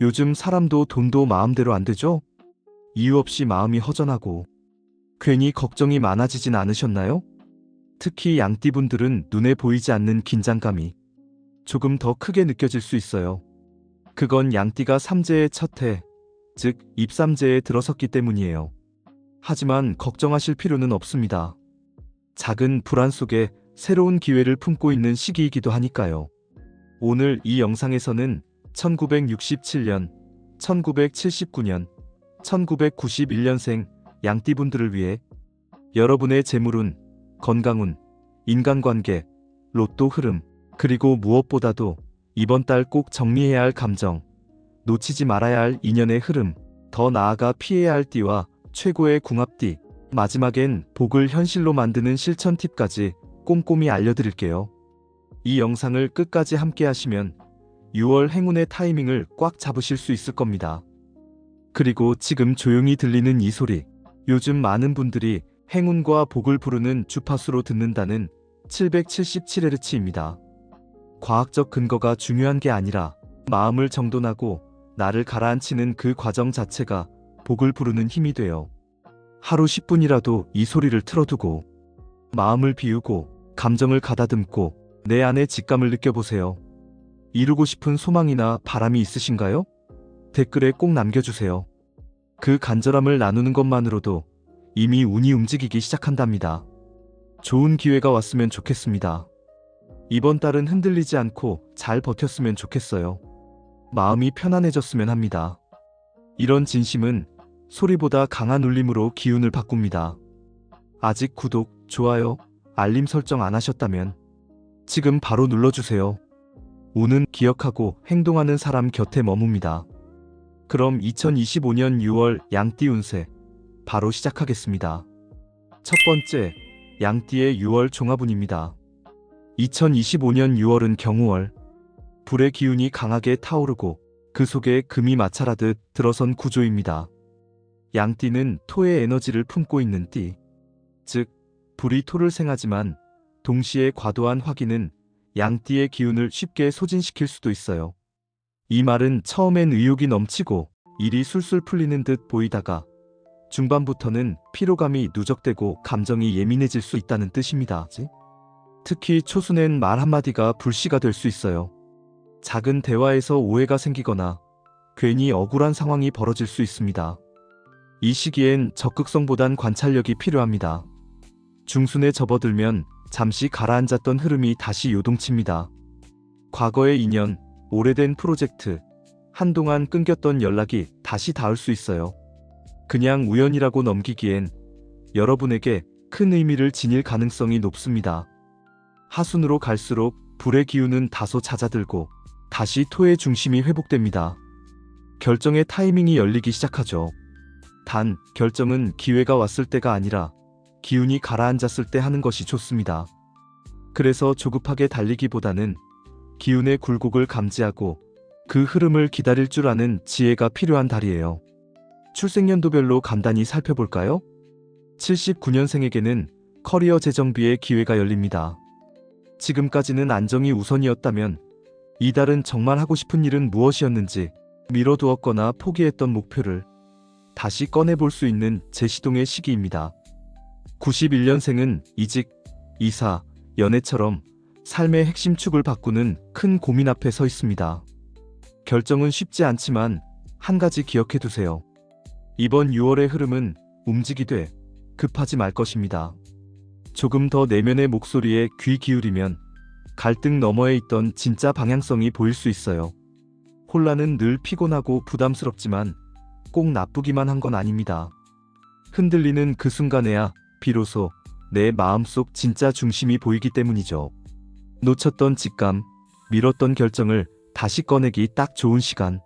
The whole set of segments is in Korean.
요즘 사람도 돈도 마음대로 안 되죠? 이유 없이 마음이 허전하고 괜히 걱정이 많아지진 않으셨나요? 특히 양띠분들은 눈에 보이지 않는 긴장감이 조금 더 크게 느껴질 수 있어요. 그건 양띠가 삼재의 첫 해, 즉 입삼재에 들어섰기 때문이에요. 하지만 걱정하실 필요는 없습니다. 작은 불안 속에 새로운 기회를 품고 있는 시기이기도 하니까요. 오늘 이 영상에서는 1967년, 1979년, 1991년생 양띠분들을 위해 여러분의 재물운, 건강운, 인간관계, 로또 흐름, 그리고 무엇보다도 이번 달 꼭 정리해야 할 감정, 놓치지 말아야 할 인연의 흐름, 더 나아가 피해야 할 띠와 최고의 궁합띠, 마지막엔 복을 현실로 만드는 실천 팁까지 꼼꼼히 알려드릴게요. 이 영상을 끝까지 함께 하시면 6월 행운의 타이밍을 꽉 잡으실 수 있을 겁니다. 그리고 지금 조용히 들리는 이 소리, 요즘 많은 분들이 행운과 복을 부르는 주파수로 듣는다는 777Hz입니다. 과학적 근거가 중요한 게 아니라 마음을 정돈하고 나를 가라앉히는 그 과정 자체가 복을 부르는 힘이 돼요. 하루 10분이라도 이 소리를 틀어두고 마음을 비우고 감정을 가다듬고 내 안의 직감을 느껴보세요. 이루고 싶은 소망이나 바람이 있으신가요? 댓글에 꼭 남겨주세요. 그 간절함을 나누는 것만으로도 이미 운이 움직이기 시작한답니다. 좋은 기회가 왔으면 좋겠습니다. 이번 달은 흔들리지 않고 잘 버텼으면 좋겠어요. 마음이 편안해졌으면 합니다. 이런 진심은 소리보다 강한 울림으로 기운을 바꿉니다. 아직 구독, 좋아요, 알림 설정 안 하셨다면 지금 바로 눌러주세요. 운은 기억하고 행동하는 사람 곁에 머뭅니다. 그럼 2025년 6월 양띠 운세 바로 시작하겠습니다. 첫 번째, 양띠의 6월 종합운입니다. 2025년 6월은 경우월, 불의 기운이 강하게 타오르고 그 속에 금이 마찰하듯 들어선 구조입니다. 양띠는 토의 에너지를 품고 있는 띠, 즉 불이 토를 생하지만 동시에 과도한 화기는 양띠의 기운을 쉽게 소진시킬 수도 있어요. 이 말은 처음엔 의욕이 넘치고 일이 술술 풀리는 듯 보이다가 중반부터는 피로감이 누적되고 감정이 예민해질 수 있다는 뜻입니다. 특히 초순엔 말 한마디가 불씨가 될 수 있어요. 작은 대화에서 오해가 생기거나 괜히 억울한 상황이 벌어질 수 있습니다. 이 시기엔 적극성보단 관찰력이 필요합니다. 중순에 접어들면 잠시 가라앉았던 흐름이 다시 요동칩니다. 과거의 인연, 오래된 프로젝트, 한동안 끊겼던 연락이 다시 닿을 수 있어요. 그냥 우연이라고 넘기기엔 여러분에게 큰 의미를 지닐 가능성이 높습니다. 하순으로 갈수록 불의 기운은 다소 잦아들고 다시 토의 중심이 회복됩니다. 결정의 타이밍이 열리기 시작하죠. 단, 결정은 기회가 왔을 때가 아니라 기운이 가라앉았을 때 하는 것이 좋습니다. 그래서 조급하게 달리기보다는 기운의 굴곡을 감지하고 그 흐름을 기다릴 줄 아는 지혜가 필요한 달이에요. 출생연도별로 간단히 살펴볼까요? 79년생에게는 커리어 재정비의 기회가 열립니다. 지금까지는 안정이 우선이었다면 이 달은 정말 하고 싶은 일은 무엇이었는지 미뤄두었거나 포기했던 목표를 다시 꺼내볼 수 있는 재시동의 시기입니다. 91년생은 이직, 이사, 연애처럼 삶의 핵심 축을 바꾸는 큰 고민 앞에 서 있습니다. 결정은 쉽지 않지만 한 가지 기억해두세요. 이번 6월의 흐름은 움직이되 급하지 말 것입니다. 조금 더 내면의 목소리에 귀 기울이면 갈등 너머에 있던 진짜 방향성이 보일 수 있어요. 혼란은 늘 피곤하고 부담스럽지만 꼭 나쁘기만 한 건 아닙니다. 흔들리는 그 순간에야 비로소 내 마음속 진짜 중심이 보이기 때문이죠. 놓쳤던 직감, 미뤘던 결정을 다시 꺼내기 딱 좋은 시간.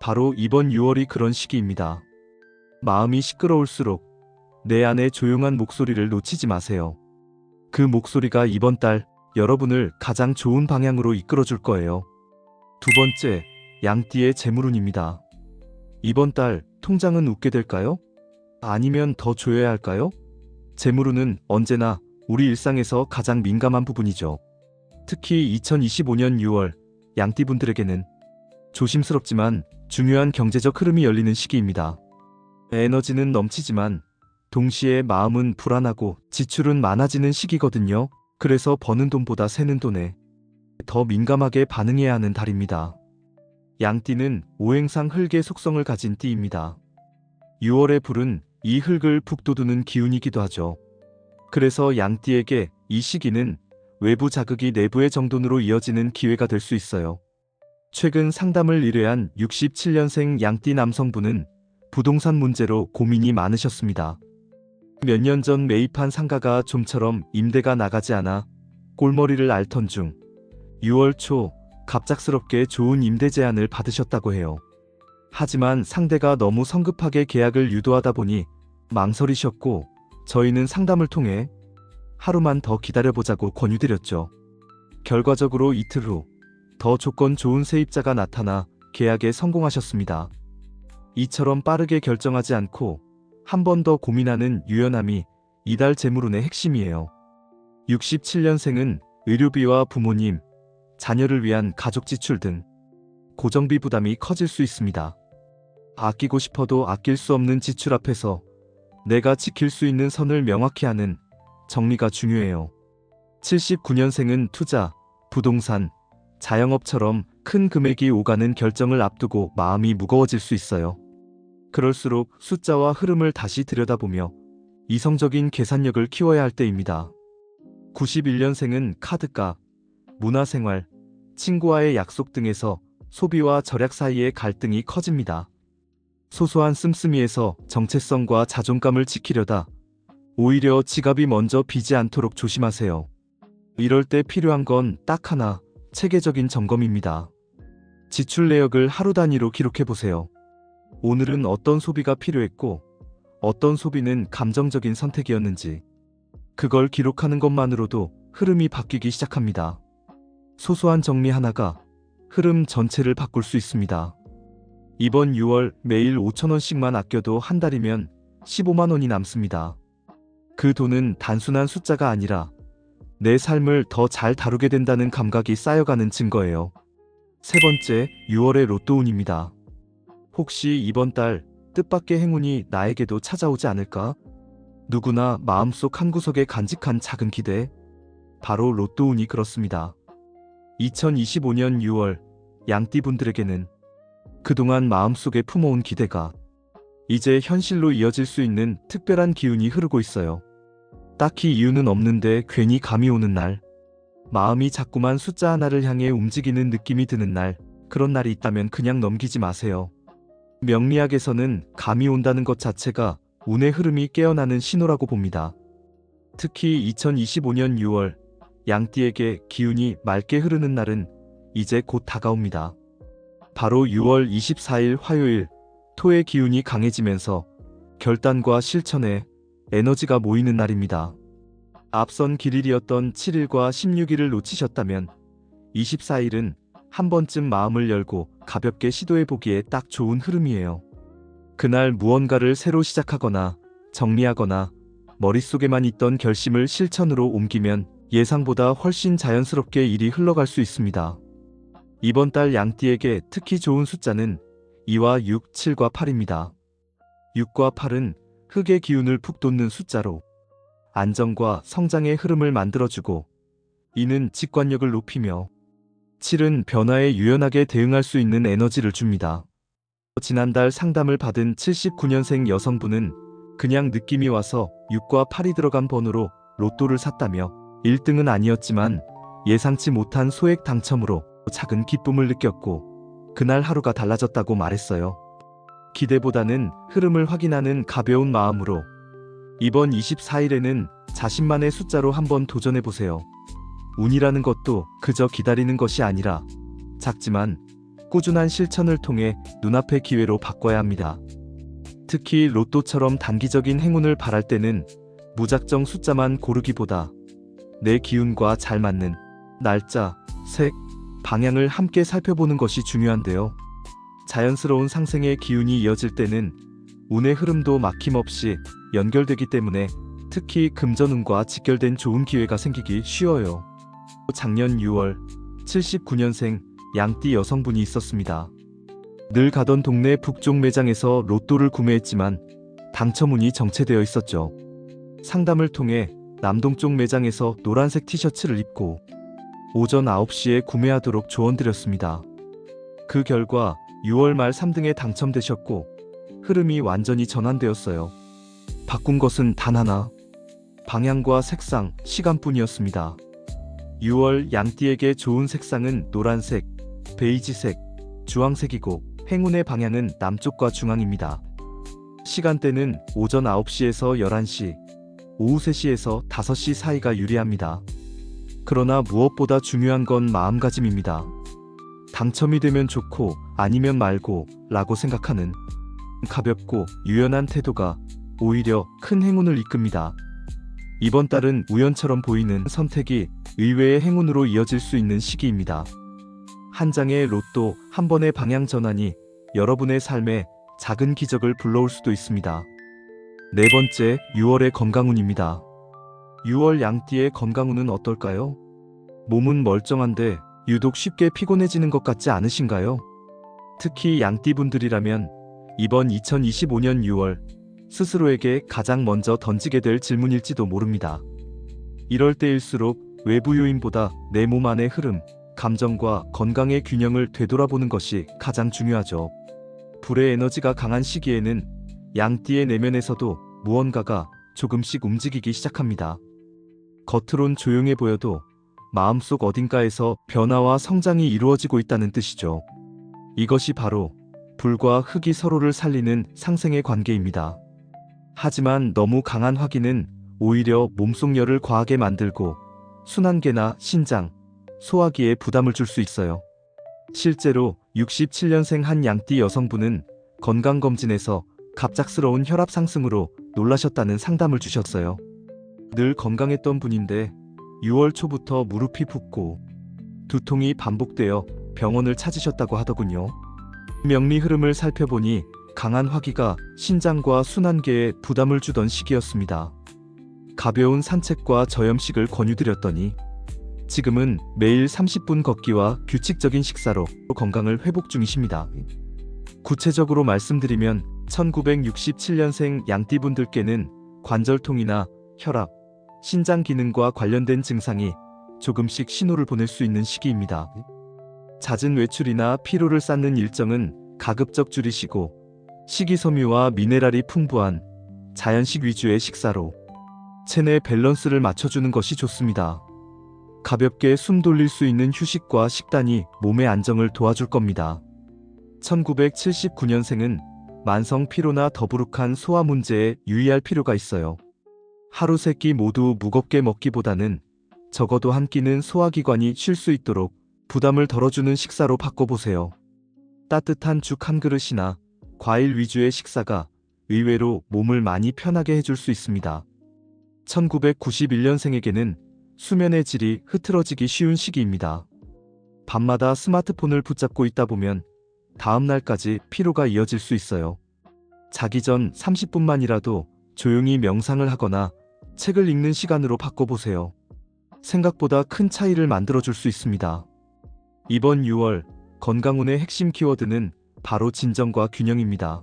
바로 이번 6월이 그런 시기입니다. 마음이 시끄러울수록 내 안의 조용한 목소리를 놓치지 마세요. 그 목소리가 이번 달 여러분을 가장 좋은 방향으로 이끌어줄 거예요. 두 번째, 양띠의 재물운입니다. 이번 달 통장은 웃게 될까요? 아니면 더 조여야 할까요? 재물운은 언제나 우리 일상에서 가장 민감한 부분이죠. 특히 2025년 6월 양띠분들에게는 조심스럽지만 중요한 경제적 흐름이 열리는 시기입니다. 에너지는 넘치지만 동시에 마음은 불안하고 지출은 많아지는 시기거든요. 그래서 버는 돈보다 새는 돈에 더 민감하게 반응해야 하는 달입니다. 양띠는 오행상 흙의 속성을 가진 띠입니다. 6월의 불은 이 흙을 북돋우는 기운이기도 하죠. 그래서 양띠에게 이 시기는 외부 자극이 내부의 정돈으로 이어지는 기회가 될 수 있어요. 최근 상담을 의뢰한 67년생 양띠 남성분은 부동산 문제로 고민이 많으셨습니다. 몇 년 전 매입한 상가가 좀처럼 임대가 나가지 않아 꼴머리를 앓던 중 6월 초 갑작스럽게 좋은 임대 제안을 받으셨다고 해요. 하지만 상대가 너무 성급하게 계약을 유도하다 보니 망설이셨고 저희는 상담을 통해 하루만 더 기다려보자고 권유드렸죠. 결과적으로 이틀 후 더 조건 좋은 세입자가 나타나 계약에 성공하셨습니다. 이처럼 빠르게 결정하지 않고 한 번 더 고민하는 유연함이 이달 재물운의 핵심이에요. 67년생은 의료비와 부모님, 자녀를 위한 가족 지출 등 고정비 부담이 커질 수 있습니다. 아끼고 싶어도 아낄 수 없는 지출 앞에서 내가 지킬 수 있는 선을 명확히 하는 정리가 중요해요. 79년생은 투자, 부동산, 자영업처럼 큰 금액이 오가는 결정을 앞두고 마음이 무거워질 수 있어요. 그럴수록 숫자와 흐름을 다시 들여다보며 이성적인 계산력을 키워야 할 때입니다. 91년생은 카드값, 문화생활, 친구와의 약속 등에서 소비와 절약 사이의 갈등이 커집니다. 소소한 씀씀이에서 정체성과 자존감을 지키려다 오히려 지갑이 먼저 비지 않도록 조심하세요. 이럴 때 필요한 건 딱 하나, 체계적인 점검입니다. 지출 내역을 하루 단위로 기록해보세요. 오늘은 어떤 소비가 필요했고 어떤 소비는 감정적인 선택이었는지 그걸 기록하는 것만으로도 흐름이 바뀌기 시작합니다. 소소한 정리 하나가 흐름 전체를 바꿀 수 있습니다. 이번 6월 매일 5,000원씩만 아껴도 한 달이면 15만 원이 남습니다. 그 돈은 단순한 숫자가 아니라 내 삶을 더 잘 다루게 된다는 감각이 쌓여가는 증거예요. 세 번째, 6월의 로또운입니다. 혹시 이번 달 뜻밖의 행운이 나에게도 찾아오지 않을까? 누구나 마음속 한구석에 간직한 작은 기대, 바로 로또운이 그렇습니다. 2025년 6월 양띠분들에게는 그동안 마음속에 품어온 기대가 이제 현실로 이어질 수 있는 특별한 기운이 흐르고 있어요. 딱히 이유는 없는데 괜히 감이 오는 날, 마음이 자꾸만 숫자 하나를 향해 움직이는 느낌이 드는 날, 그런 날이 있다면 그냥 넘기지 마세요. 명리학에서는 감이 온다는 것 자체가 운의 흐름이 깨어나는 신호라고 봅니다. 특히 2025년 6월 양띠에게 기운이 맑게 흐르는 날은 이제 곧 다가옵니다. 바로 6월 24일 화요일, 토의 기운이 강해지면서 결단과 실천에 에너지가 모이는 날입니다. 앞선 길일이었던 7일과 16일을 놓치셨다면 24일은 한 번쯤 마음을 열고 가볍게 시도해보기에 딱 좋은 흐름이에요. 그날 무언가를 새로 시작하거나 정리하거나 머릿속에만 있던 결심을 실천으로 옮기면 예상보다 훨씬 자연스럽게 일이 흘러갈 수 있습니다. 이번 달 양띠에게 특히 좋은 숫자는 2와 6, 7과 8입니다. 6과 8은 흙의 기운을 푹 돋는 숫자로 안정과 성장의 흐름을 만들어주고, 이는 직관력을 높이며 7은 변화에 유연하게 대응할 수 있는 에너지를 줍니다. 지난달 상담을 받은 79년생 여성분은 그냥 느낌이 와서 6과 8이 들어간 번호로 로또를 샀다며 1등은 아니었지만 예상치 못한 소액 당첨으로 작은 기쁨을 느꼈고 그날 하루가 달라졌다고 말했어요. 기대보다는 흐름을 확인하는 가벼운 마음으로 이번 24일에는 자신만의 숫자로 한번 도전해보세요. 운이라는 것도 그저 기다리는 것이 아니라 작지만 꾸준한 실천을 통해 눈앞의 기회로 바꿔야 합니다. 특히 로또처럼 단기적인 행운을 바랄 때는 무작정 숫자만 고르기보다 내 기운과 잘 맞는 날짜, 색, 방향을 함께 살펴보는 것이 중요한데요. 자연스러운 상승의 기운이 이어질 때는 운의 흐름도 막힘없이 연결되기 때문에 특히 금전운과 직결된 좋은 기회가 생기기 쉬워요. 작년 6월 79년생 양띠 여성분이 있었습니다. 늘 가던 동네 북쪽 매장에서 로또를 구매했지만 당첨운이 정체되어 있었죠. 상담을 통해 남동쪽 매장에서 노란색 티셔츠를 입고 오전 9시에 구매하도록 조언드렸습니다. 그 결과 6월 말 3등에 당첨되셨고 흐름이 완전히 전환되었어요. 바꾼 것은 단 하나. 방향과 색상, 시간뿐이었습니다. 6월 양띠에게 좋은 색상은 노란색, 베이지색, 주황색이고 행운의 방향은 남쪽과 중앙입니다. 시간대는 오전 9시에서 11시, 오후 3시에서 5시 사이가 유리합니다. 그러나 무엇보다 중요한 건 마음가짐입니다. 당첨이 되면 좋고 아니면 말고 라고 생각하는 가볍고 유연한 태도가 오히려 큰 행운을 이끕니다. 이번 달은 우연처럼 보이는 선택이 의외의 행운으로 이어질 수 있는 시기입니다. 한 장의 로또, 한 번의 방향 전환이 여러분의 삶에 작은 기적을 불러올 수도 있습니다. 네 번째, 6월의 건강운입니다. 6월 양띠의 건강운은 어떨까요? 몸은 멀쩡한데 유독 쉽게 피곤해지는 것 같지 않으신가요? 특히 양띠분들이라면 이번 2025년 6월 스스로에게 가장 먼저 던지게 될 질문일지도 모릅니다. 이럴 때일수록 외부 요인보다 내 몸 안의 흐름, 감정과 건강의 균형을 되돌아보는 것이 가장 중요하죠. 불의 에너지가 강한 시기에는 양띠의 내면에서도 무언가가 조금씩 움직이기 시작합니다. 겉으론 조용해 보여도 마음속 어딘가에서 변화와 성장이 이루어지고 있다는 뜻이죠. 이것이 바로 불과 흙이 서로를 살리는 상생의 관계입니다. 하지만 너무 강한 화기는 오히려 몸속 열을 과하게 만들고 순환계나 신장, 소화기에 부담을 줄 수 있어요. 실제로 67년생 한 양띠 여성분은 건강검진에서 갑작스러운 혈압 상승으로 놀라셨다는 상담을 주셨어요. 늘 건강했던 분인데 6월 초부터 무릎이 붓고 두통이 반복되어 병원을 찾으셨다고 하더군요. 명리 흐름을 살펴보니 강한 화기가 신장과 순환계에 부담을 주던 시기였습니다. 가벼운 산책과 저염식을 권유드렸더니 지금은 매일 30분 걷기와 규칙적인 식사로 건강을 회복 중이십니다. 구체적으로 말씀드리면 1967년생 양띠분들께는 관절통이나 혈압, 신장 기능과 관련된 증상이 조금씩 신호를 보낼 수 있는 시기입니다. 잦은 외출이나 피로를 쌓는 일정은 가급적 줄이시고 식이섬유와 미네랄이 풍부한 자연식 위주의 식사로 체내 밸런스를 맞춰주는 것이 좋습니다. 가볍게 숨 돌릴 수 있는 휴식과 식단이 몸의 안정을 도와줄 겁니다. 1979년생은 만성 피로나 더부룩한 소화 문제에 유의할 필요가 있어요. 하루 세 끼 모두 무겁게 먹기보다는 적어도 한 끼는 소화기관이 쉴 수 있도록 부담을 덜어주는 식사로 바꿔보세요. 따뜻한 죽 한 그릇이나 과일 위주의 식사가 의외로 몸을 많이 편하게 해줄 수 있습니다. 1991년생에게는 수면의 질이 흐트러지기 쉬운 시기입니다. 밤마다 스마트폰을 붙잡고 있다 보면 다음 날까지 피로가 이어질 수 있어요. 자기 전 30분만이라도 조용히 명상을 하거나 책을 읽는 시간으로 바꿔보세요. 생각보다 큰 차이를 만들어줄 수 있습니다. 이번 6월 건강운의 핵심 키워드는 바로 진정과 균형입니다.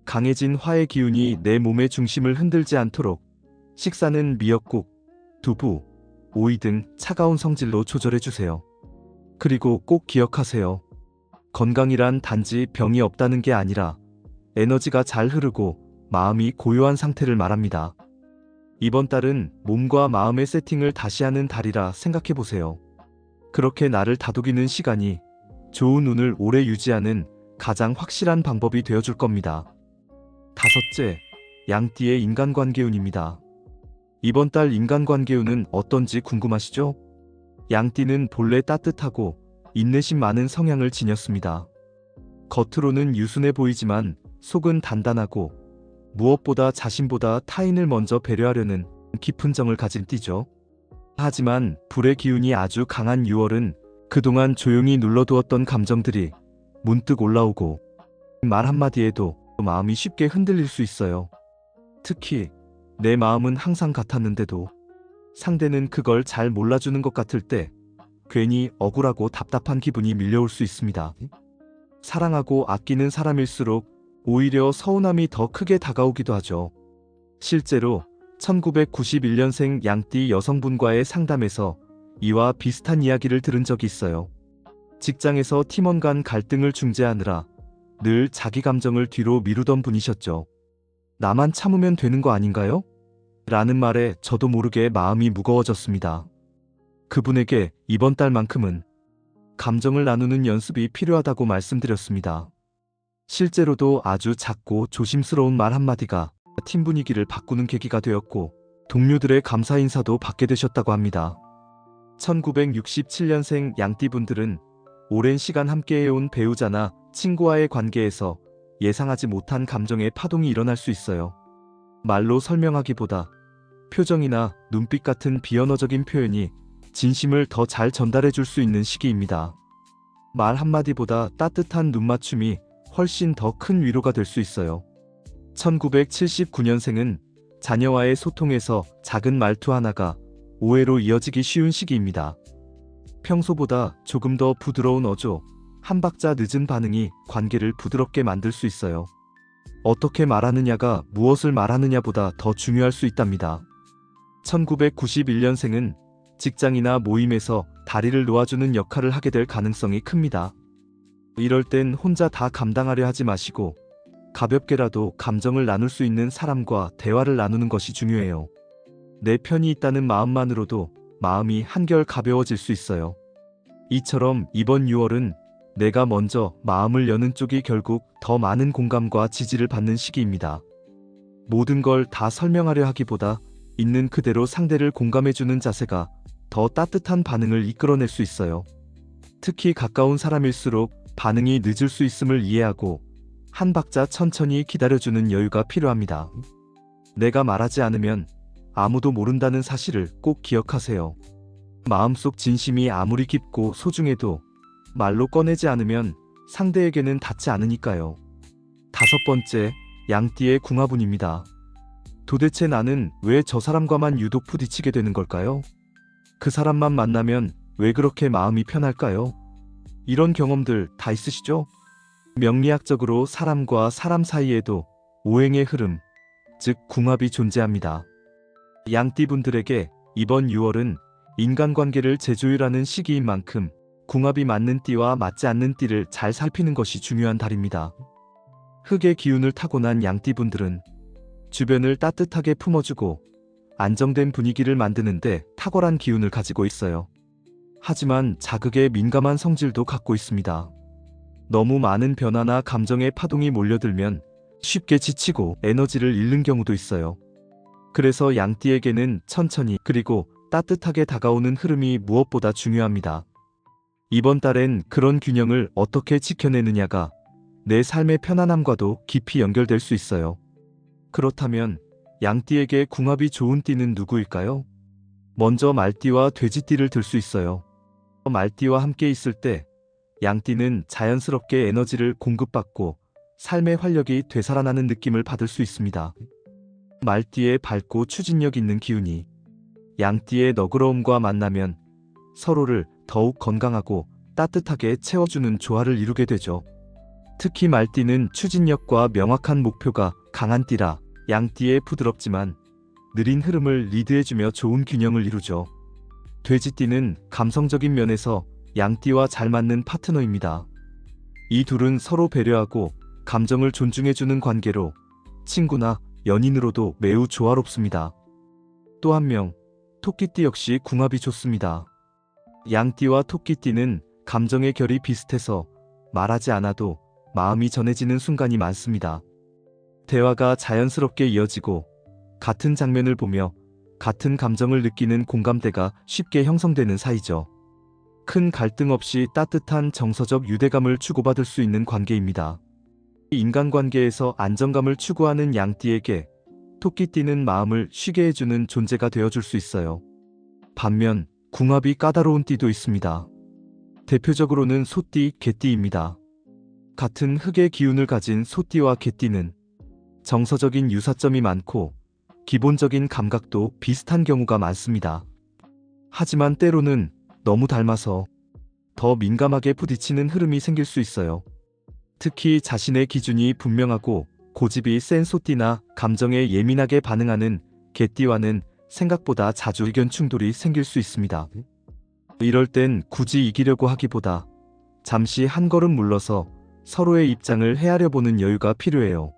강해진 화의 기운이 내 몸의 중심을 흔들지 않도록 식사는 미역국, 두부, 오이 등 차가운 성질로 조절해주세요. 그리고 꼭 기억하세요. 건강이란 단지 병이 없다는 게 아니라 에너지가 잘 흐르고 마음이 고요한 상태를 말합니다. 이번 달은 몸과 마음의 세팅을 다시 하는 달이라 생각해보세요. 그렇게 나를 다독이는 시간이 좋은 운을 오래 유지하는 가장 확실한 방법이 되어줄 겁니다. 다섯째, 양띠의 인간관계운입니다. 이번 달 인간관계운은 어떤지 궁금하시죠? 양띠는 본래 따뜻하고 인내심 많은 성향을 지녔습니다. 겉으로는 유순해 보이지만 속은 단단하고 무엇보다 자신보다 타인을 먼저 배려하려는 깊은 정을 가진 띠죠. 하지만 불의 기운이 아주 강한 6월은 그동안 조용히 눌러두었던 감정들이 문득 올라오고 말 한마디에도 마음이 쉽게 흔들릴 수 있어요. 특히 내 마음은 항상 같았는데도 상대는 그걸 잘 몰라주는 것 같을 때 괜히 억울하고 답답한 기분이 밀려올 수 있습니다. 사랑하고 아끼는 사람일수록 오히려 서운함이 더 크게 다가오기도 하죠. 실제로 1991년생 양띠 여성분과의 상담에서 이와 비슷한 이야기를 들은 적이 있어요. 직장에서 팀원 간 갈등을 중재하느라 늘 자기 감정을 뒤로 미루던 분이셨죠. 나만 참으면 되는 거 아닌가요? 라는 말에 저도 모르게 마음이 무거워졌습니다. 그분에게 이번 달만큼은 감정을 나누는 연습이 필요하다고 말씀드렸습니다. 실제로도 아주 작고 조심스러운 말 한마디가 팀 분위기를 바꾸는 계기가 되었고 동료들의 감사 인사도 받게 되셨다고 합니다. 1967년생 양띠분들은 오랜 시간 함께해온 배우자나 친구와의 관계에서 예상하지 못한 감정의 파동이 일어날 수 있어요. 말로 설명하기보다 표정이나 눈빛 같은 비언어적인 표현이 진심을 더 잘 전달해 줄 수 있는 시기입니다. 말 한마디보다 따뜻한 눈맞춤이 훨씬 더 큰 위로가 될 수 있어요. 1979년생은 자녀와의 소통에서 작은 말투 하나가 오해로 이어지기 쉬운 시기입니다. 평소보다 조금 더 부드러운 어조, 한 박자 늦은 반응이 관계를 부드럽게 만들 수 있어요. 어떻게 말하느냐가 무엇을 말하느냐보다 더 중요할 수 있답니다. 1991년생은 직장이나 모임에서 다리를 놓아주는 역할을 하게 될 가능성이 큽니다. 이럴 땐 혼자 다 감당하려 하지 마시고 가볍게라도 감정을 나눌 수 있는 사람과 대화를 나누는 것이 중요해요. 내 편이 있다는 마음만으로도 마음이 한결 가벼워질 수 있어요. 이처럼 이번 6월은 내가 먼저 마음을 여는 쪽이 결국 더 많은 공감과 지지를 받는 시기입니다. 모든 걸 다 설명하려 하기보다 있는 그대로 상대를 공감해주는 자세가 더 따뜻한 반응을 이끌어낼 수 있어요. 특히 가까운 사람일수록 반응이 늦을 수 있음을 이해하고 한 박자 천천히 기다려주는 여유가 필요합니다. 내가 말하지 않으면 아무도 모른다는 사실을 꼭 기억하세요. 마음속 진심이 아무리 깊고 소중해도 말로 꺼내지 않으면 상대에게는 닿지 않으니까요. 5번째, 양띠의 궁합운입니다. 도대체 나는 왜 저 사람과만 유독 부딪히게 되는 걸까요? 그 사람만 만나면 왜 그렇게 마음이 편할까요? 이런 경험들 다 있으시죠? 명리학적으로 사람과 사람 사이에도 오행의 흐름, 즉 궁합이 존재합니다. 양띠분들에게 이번 6월은 인간관계를 재조율하는 시기인 만큼 궁합이 맞는 띠와 맞지 않는 띠를 잘 살피는 것이 중요한 달입니다. 흙의 기운을 타고난 양띠분들은 주변을 따뜻하게 품어주고 안정된 분위기를 만드는데 탁월한 기운을 가지고 있어요. 하지만 자극에 민감한 성질도 갖고 있습니다. 너무 많은 변화나 감정의 파동이 몰려들면 쉽게 지치고 에너지를 잃는 경우도 있어요. 그래서 양띠에게는 천천히 그리고 따뜻하게 다가오는 흐름이 무엇보다 중요합니다. 이번 달엔 그런 균형을 어떻게 지켜내느냐가 내 삶의 편안함과도 깊이 연결될 수 있어요. 그렇다면 양띠에게 궁합이 좋은 띠는 누구일까요? 먼저 말띠와 돼지띠를 들 수 있어요. 말띠와 함께 있을 때 양띠는 자연스럽게 에너지를 공급받고 삶의 활력이 되살아나는 느낌을 받을 수 있습니다. 말띠의 밝고 추진력 있는 기운이 양띠의 너그러움과 만나면 서로를 더욱 건강하고 따뜻하게 채워주는 조화를 이루게 되죠. 특히 말띠는 추진력과 명확한 목표가 강한 띠라 양띠의 부드럽지만 느린 흐름을 리드해주며 좋은 균형을 이루죠. 돼지띠는 감성적인 면에서 양띠와 잘 맞는 파트너입니다. 이 둘은 서로 배려하고 감정을 존중해주는 관계로 친구나 연인으로도 매우 조화롭습니다. 또 한 명, 토끼띠 역시 궁합이 좋습니다. 양띠와 토끼띠는 감정의 결이 비슷해서 말하지 않아도 마음이 전해지는 순간이 많습니다. 대화가 자연스럽게 이어지고 같은 장면을 보며 같은 감정을 느끼는 공감대가 쉽게 형성되는 사이죠. 큰 갈등 없이 따뜻한 정서적 유대감을 주고받을 수 있는 관계입니다. 인간관계에서 안정감을 추구하는 양띠에게 토끼띠는 마음을 쉬게 해주는 존재가 되어줄 수 있어요. 반면 궁합이 까다로운 띠도 있습니다. 대표적으로는 소띠, 개띠입니다. 같은 흙의 기운을 가진 소띠와 개띠는 정서적인 유사점이 많고 기본적인 감각도 비슷한 경우가 많습니다. 하지만 때로는 너무 닮아서 더 민감하게 부딪히는 흐름이 생길 수 있어요. 특히 자신의 기준이 분명하고 고집이 센 소띠나 감정에 예민하게 반응하는 개띠와는 생각보다 자주 의견 충돌이 생길 수 있습니다. 이럴 땐 굳이 이기려고 하기보다 잠시 한 걸음 물러서 서로의 입장을 헤아려 보는 여유가 필요해요.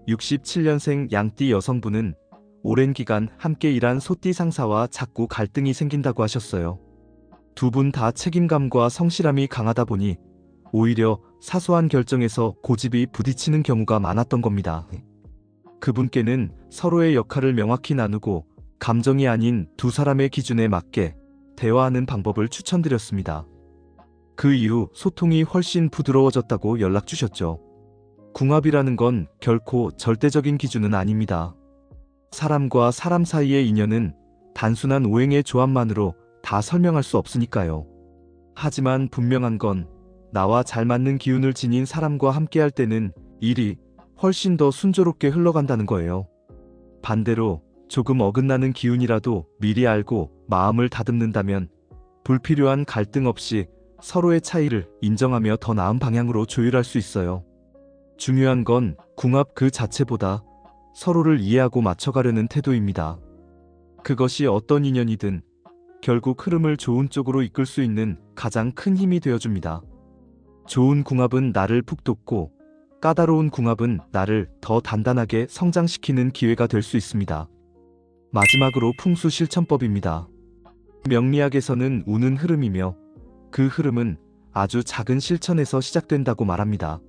67년생 양띠 여성분은 오랜 기간 함께 일한 소띠 상사와 자꾸 갈등이 생긴다고 하셨어요. 두 분 다 책임감과 성실함이 강하다 보니 오히려 사소한 결정에서 고집이 부딪히는 경우가 많았던 겁니다. 그분께는 서로의 역할을 명확히 나누고 감정이 아닌 두 사람의 기준에 맞게 대화하는 방법을 추천드렸습니다. 그 이후 소통이 훨씬 부드러워졌다고 연락 주셨죠. 궁합이라는 건 결코 절대적인 기준은 아닙니다. 사람과 사람 사이의 인연은 단순한 오행의 조합만으로 다 설명할 수 없으니까요. 하지만 분명한 건 나와 잘 맞는 기운을 지닌 사람과 함께할 때는 일이 훨씬 더 순조롭게 흘러간다는 거예요. 반대로 조금 어긋나는 기운이라도 미리 알고 마음을 다듬는다면 불필요한 갈등 없이 서로의 차이를 인정하며 더 나은 방향으로 조율할 수 있어요. 중요한 건 궁합 그 자체보다 서로를 이해하고 맞춰가려는 태도입니다. 그것이 어떤 인연이든 결국 흐름을 좋은 쪽으로 이끌 수 있는 가장 큰 힘이 되어줍니다. 좋은 궁합은 나를 푹 돋고 까다로운 궁합은 나를 더 단단하게 성장시키는 기회가 될 수 있습니다. 마지막으로 풍수 실천법입니다. 명리학에서는 운은 흐름이며 그 흐름은 아주 작은 실천에서 시작된다고 말합니다.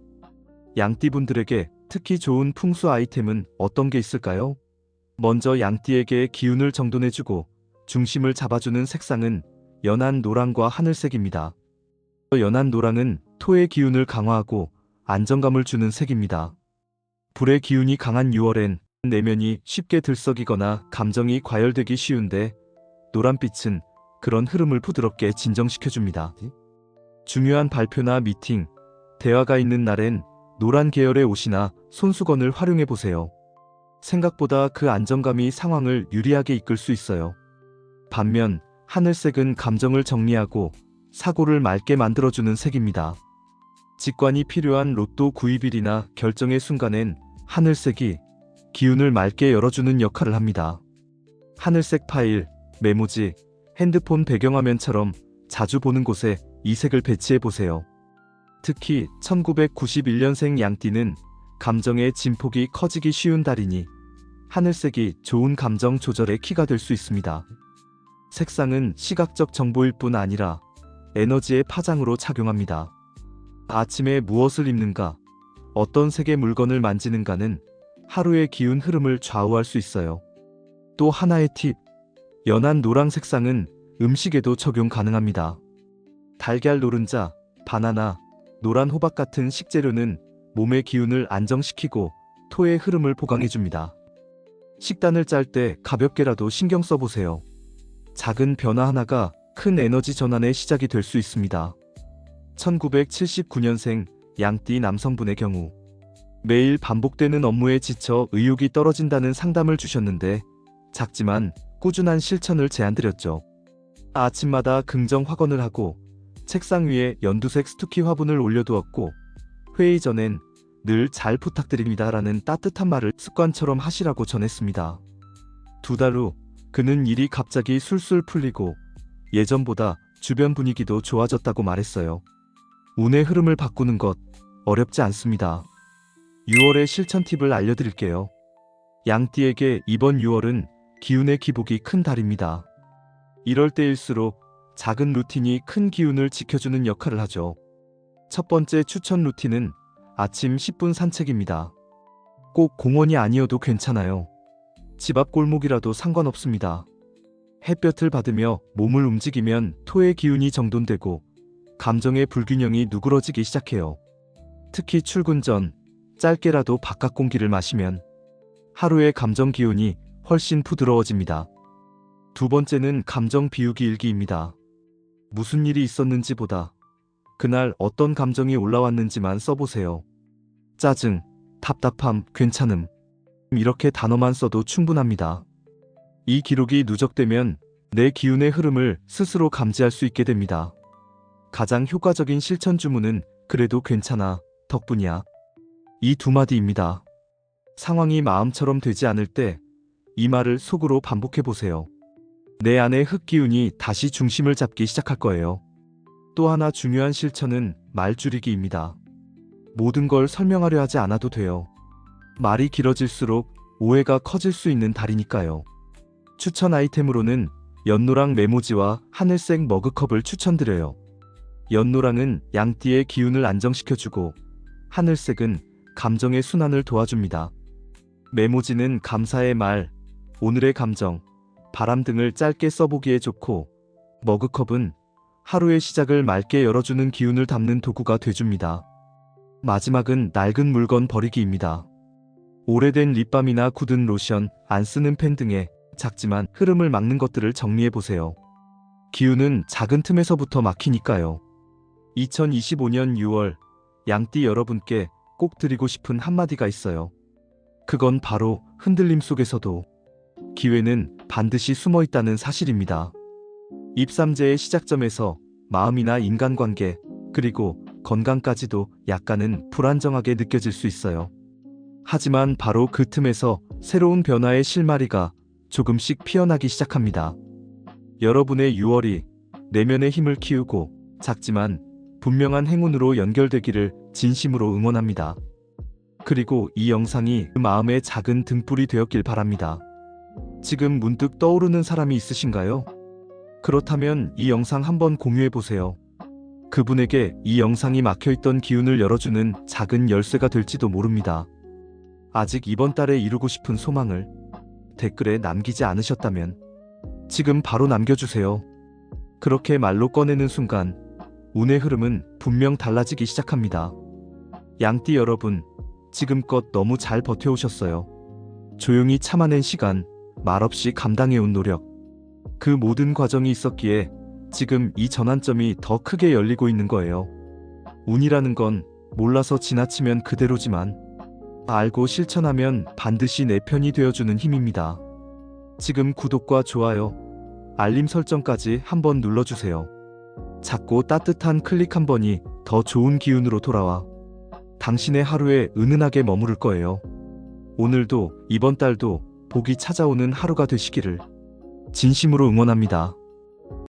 양띠분들에게 특히 좋은 풍수 아이템은 어떤 게 있을까요? 먼저 양띠에게 기운을 정돈해주고 중심을 잡아주는 색상은 연한 노랑과 하늘색입니다. 연한 노랑은 토의 기운을 강화하고 안정감을 주는 색입니다. 불의 기운이 강한 6월엔 내면이 쉽게 들썩이거나 감정이 과열되기 쉬운데 노란빛은 그런 흐름을 부드럽게 진정시켜줍니다. 중요한 발표나 미팅, 대화가 있는 날엔 노란 계열의 옷이나 손수건을 활용해보세요. 생각보다 그 안정감이 상황을 유리하게 이끌 수 있어요. 반면 하늘색은 감정을 정리하고 사고를 맑게 만들어주는 색입니다. 직관이 필요한 로또 구입일이나 결정의 순간엔 하늘색이 기운을 맑게 열어주는 역할을 합니다. 하늘색 파일, 메모지, 핸드폰 배경화면처럼 자주 보는 곳에 이 색을 배치해보세요. 특히 1991년생 양띠는 감정의 진폭이 커지기 쉬운 달이니 하늘색이 좋은 감정 조절의 키가 될 수 있습니다. 색상은 시각적 정보일 뿐 아니라 에너지의 파장으로 작용합니다. 아침에 무엇을 입는가, 어떤 색의 물건을 만지는가는 하루의 기운 흐름을 좌우할 수 있어요. 또 하나의 팁, 연한 노랑 색상은 음식에도 적용 가능합니다. 달걀 노른자, 바나나, 노란 호박 같은 식재료는 몸의 기운을 안정시키고 토의 흐름을 보강해줍니다. 식단을 짤 때 가볍게라도 신경 써보세요. 작은 변화 하나가 큰 에너지 전환의 시작이 될 수 있습니다. 1979년생 양띠 남성분의 경우 매일 반복되는 업무에 지쳐 의욕이 떨어진다는 상담을 주셨는데 작지만 꾸준한 실천을 제안드렸죠. 아침마다 긍정 확언을 하고 책상 위에 연두색 스투키 화분을 올려두었고 회의 전엔 늘 잘 부탁드립니다라는 따뜻한 말을 습관처럼 하시라고 전했습니다. 2달 후 그는 일이 갑자기 술술 풀리고 예전보다 주변 분위기도 좋아졌다고 말했어요. 운의 흐름을 바꾸는 것 어렵지 않습니다. 6월의 실천 팁을 알려드릴게요. 양띠에게 이번 6월은 기운의 기복이 큰 달입니다. 이럴 때일수록 작은 루틴이 큰 기운을 지켜주는 역할을 하죠. 첫 번째 추천 루틴은 아침 10분 산책입니다. 꼭 공원이 아니어도 괜찮아요. 집 앞 골목이라도 상관없습니다. 햇볕을 받으며 몸을 움직이면 토의 기운이 정돈되고 감정의 불균형이 누그러지기 시작해요. 특히 출근 전 짧게라도 바깥 공기를 마시면 하루의 감정 기운이 훨씬 부드러워집니다. 두 번째는 감정 비우기 일기입니다. 무슨 일이 있었는지보다 그날 어떤 감정이 올라왔는지만 써보세요. 짜증, 답답함, 괜찮음. 이렇게 단어만 써도 충분합니다. 이 기록이 누적되면 내 기운의 흐름을 스스로 감지할 수 있게 됩니다. 가장 효과적인 실천 주문은 그래도 괜찮아, 덕분이야. 이 두 마디입니다. 상황이 마음처럼 되지 않을 때 이 말을 속으로 반복해 보세요. 내 안의 흙기운이 다시 중심을 잡기 시작할 거예요. 또 하나 중요한 실천은 말 줄이기입니다. 모든 걸 설명하려 하지 않아도 돼요. 말이 길어질수록 오해가 커질 수 있는 달이니까요. 추천 아이템으로는 연노랑 메모지와 하늘색 머그컵을 추천드려요. 연노랑은 양띠의 기운을 안정시켜주고 하늘색은 감정의 순환을 도와줍니다. 메모지는 감사의 말, 오늘의 감정, 바람 등을 짧게 써보기에 좋고 머그컵은 하루의 시작을 맑게 열어주는 기운을 담는 도구가 돼줍니다. 마지막은 낡은 물건 버리기입니다. 오래된 립밤이나 굳은 로션, 안 쓰는 펜 등의 작지만 흐름을 막는 것들을 정리해보세요. 기운은 작은 틈에서부터 막히니까요. 2025년 6월 양띠 여러분께 꼭 드리고 싶은 한마디가 있어요. 그건 바로 흔들림 속에서도 기회는 반드시 숨어 있다는 사실입니다. 입삼재의 시작점에서 마음이나 인간관계, 그리고 건강까지도 약간은 불안정하게 느껴질 수 있어요. 하지만 바로 그 틈에서 새로운 변화의 실마리가 조금씩 피어나기 시작합니다. 여러분의 6월이 내면의 힘을 키우고 작지만 분명한 행운으로 연결되기를 진심으로 응원합니다. 그리고 이 영상이 그 마음의 작은 등불이 되었길 바랍니다. 지금 문득 떠오르는 사람이 있으신가요? 그렇다면 이 영상 한번 공유해보세요. 그분에게 이 영상이 막혀있던 기운을 열어주는 작은 열쇠가 될지도 모릅니다. 아직 이번 달에 이루고 싶은 소망을 댓글에 남기지 않으셨다면 지금 바로 남겨주세요. 그렇게 말로 꺼내는 순간 운의 흐름은 분명 달라지기 시작합니다. 양띠 여러분, 지금껏 너무 잘 버텨오셨어요. 조용히 참아낸 시간, 말없이 감당해온 노력, 그 모든 과정이 있었기에 지금 이 전환점이 더 크게 열리고 있는 거예요. 운이라는 건 몰라서 지나치면 그대로지만 알고 실천하면 반드시 내 편이 되어주는 힘입니다. 지금 구독과 좋아요, 알림 설정까지 한번 눌러주세요. 작고 따뜻한 클릭 한 번이 더 좋은 기운으로 돌아와 당신의 하루에 은은하게 머무를 거예요. 오늘도 이번 달도 복이 찾아오는 하루가 되시기를 진심으로 응원합니다.